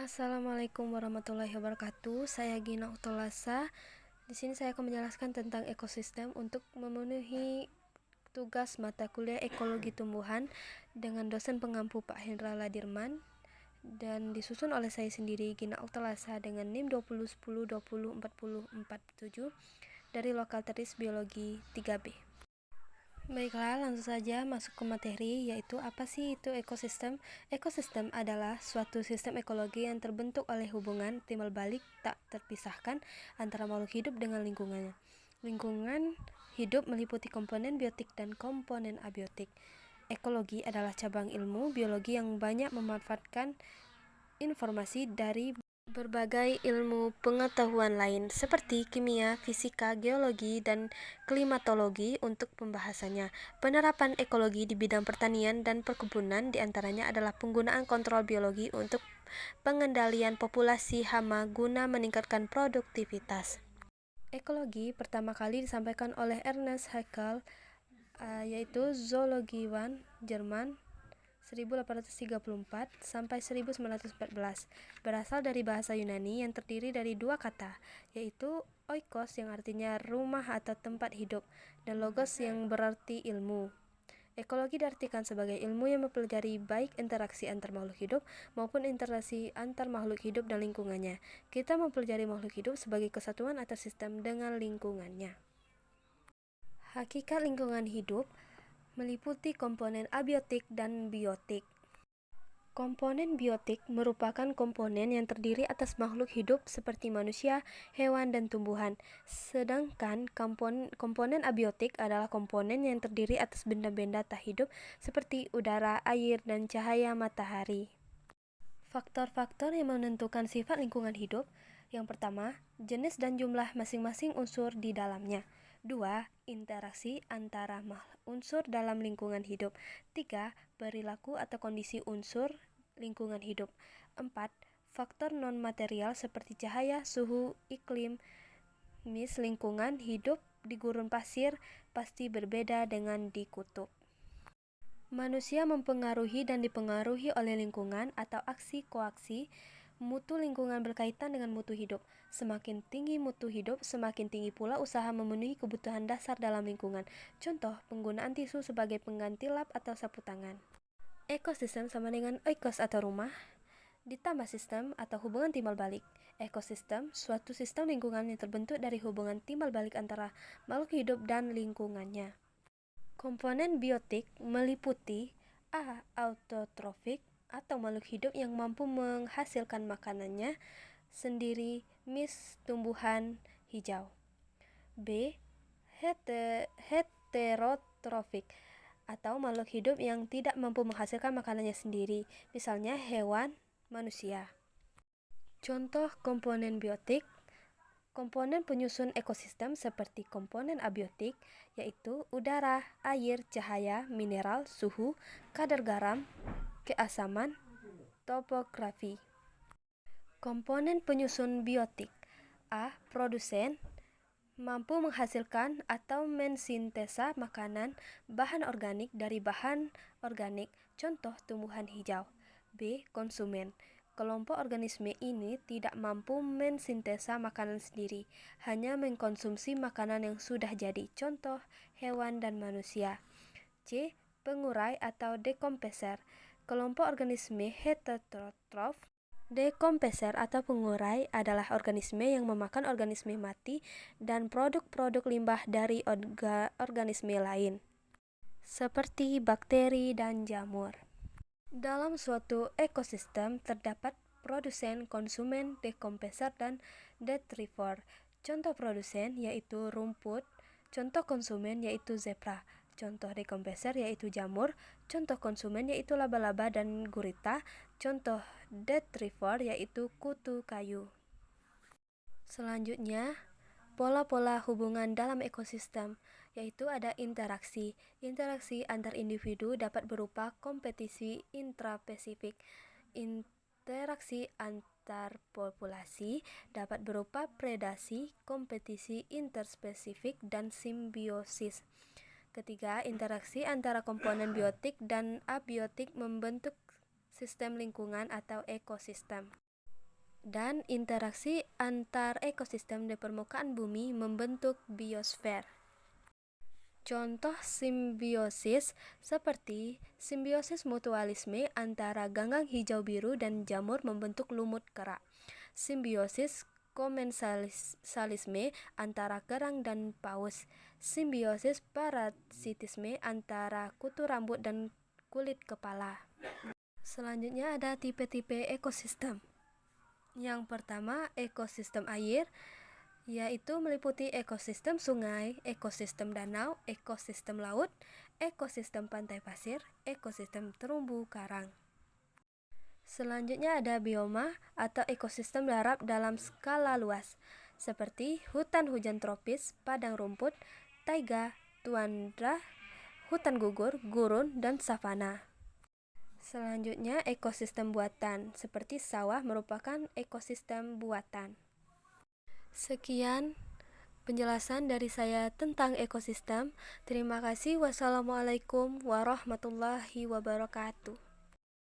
Assalamualaikum warahmatullahi wabarakatuh. Saya Gina Utolasa. Di sini saya akan menjelaskan tentang ekosistem untuk memenuhi tugas mata kuliah Ekologi Tumbuhan dengan dosen pengampu Pak Hendra Ladirman dan disusun oleh saya sendiri Gina Utolasa dengan NIM 2010204047 dari Lokal Teris Biologi 3B. Baiklah, langsung saja masuk ke materi, yaitu apa sih itu ekosistem? Ekosistem adalah suatu sistem ekologi yang terbentuk oleh hubungan timbal balik tak terpisahkan antara makhluk hidup dengan lingkungannya. Lingkungan hidup meliputi komponen biotik dan komponen abiotik. Ekologi adalah cabang ilmu biologi yang banyak memanfaatkan informasi dari berbagai ilmu pengetahuan lain seperti kimia, fisika, geologi, dan klimatologi untuk pembahasannya. Penerapan ekologi di bidang pertanian dan perkebunan diantaranya adalah penggunaan kontrol biologi untuk pengendalian populasi hama guna meningkatkan produktivitas. Ekologi pertama kali disampaikan oleh Ernest Haeckel, yaitu zoologiwan Jerman 1834 sampai 1914, berasal dari bahasa Yunani yang terdiri dari dua kata, yaitu oikos yang artinya rumah atau tempat hidup, dan logos yang berarti ilmu. Ekologi diartikan sebagai ilmu yang mempelajari baik interaksi antar makhluk hidup maupun interaksi antar makhluk hidup dan lingkungannya. Kita mempelajari makhluk hidup sebagai kesatuan atau sistem dengan lingkungannya. Hakikat lingkungan hidup meliputi komponen abiotik dan biotik. Komponen biotik merupakan komponen yang terdiri atas makhluk hidup seperti manusia, hewan, dan tumbuhan. Sedangkan komponen abiotik adalah komponen yang terdiri atas benda-benda tak hidup seperti udara, air, dan cahaya matahari. Faktor-faktor yang menentukan sifat lingkungan hidup. Yang pertama, jenis dan jumlah masing-masing unsur di dalamnya. 2. Interaksi antara unsur dalam lingkungan hidup. 3. Perilaku atau kondisi unsur lingkungan hidup. 4. Faktor non-material seperti cahaya, suhu, iklim. Lingkungan hidup di gurun pasir pasti berbeda dengan di kutub. Manusia mempengaruhi dan dipengaruhi oleh lingkungan atau aksi-koaksi. Mutu lingkungan berkaitan dengan mutu hidup. Semakin tinggi mutu hidup, semakin tinggi pula usaha memenuhi kebutuhan dasar dalam lingkungan. Contoh, penggunaan tisu sebagai pengganti lap atau sapu tangan. Ekosistem sama dengan oikos atau rumah, ditambah sistem atau hubungan timbal balik. Ekosistem, suatu sistem lingkungan yang terbentuk dari hubungan timbal balik antara makhluk hidup dan lingkungannya. Komponen biotik meliputi A. Autotrofik atau makhluk hidup yang mampu menghasilkan makanannya sendiri, tumbuhan hijau. B. Heterotrofik atau makhluk hidup yang tidak mampu menghasilkan makanannya sendiri, misalnya hewan, manusia. Contoh komponen biotik. Komponen penyusun ekosistem seperti komponen abiotik, yaitu udara, air, cahaya, mineral, suhu, kadar garam, keasaman, topografi. Komponen penyusun biotik. A. Produsen, mampu menghasilkan atau mensintesa makanan bahan organik dari bahan organik, contoh tumbuhan hijau. B. Konsumen, kelompok organisme ini tidak mampu mensintesa makanan sendiri, hanya mengkonsumsi makanan yang sudah jadi, contoh hewan dan manusia. C. Pengurai atau dekomposer, kelompok organisme heterotrof. Dekomposer atau pengurai adalah organisme yang memakan organisme mati dan produk-produk limbah dari organisme lain, seperti bakteri dan jamur. Dalam suatu ekosistem terdapat produsen, konsumen, dekomposer, dan detritivor. Contoh produsen yaitu rumput, contoh konsumen yaitu zebra, contoh dekomposer yaitu jamur, contoh konsumen yaitu laba-laba dan gurita, contoh detritivor yaitu kutu kayu. Selanjutnya, pola-pola hubungan dalam ekosistem, yaitu ada interaksi. Interaksi antar individu dapat berupa kompetisi intraspesifik. Interaksi antar populasi dapat berupa predasi, kompetisi interspesifik, dan simbiosis. Ketiga, interaksi antara komponen biotik dan abiotik membentuk sistem lingkungan atau ekosistem. dan interaksi antar ekosistem di permukaan bumi membentuk biosfer. Contoh simbiosis seperti simbiosis mutualisme antara ganggang hijau biru dan jamur membentuk lumut kera. Simbiosis komensalisme antara kerang dan paus. Simbiosis parasitisme antara kutu rambut dan kulit kepala. Selanjutnya ada tipe-tipe ekosistem. Yang pertama, ekosistem air, yaitu meliputi ekosistem sungai, ekosistem danau, ekosistem laut, ekosistem pantai pasir, ekosistem terumbu karang. Selanjutnya ada bioma atau ekosistem darat dalam skala luas, seperti hutan hujan tropis, padang rumput, taiga, tundra, hutan gugur, gurun, dan savana. Selanjutnya ekosistem buatan, seperti sawah merupakan ekosistem buatan. Sekian penjelasan dari saya tentang ekosistem. Terima kasih. Wassalamualaikum warahmatullahi wabarakatuh.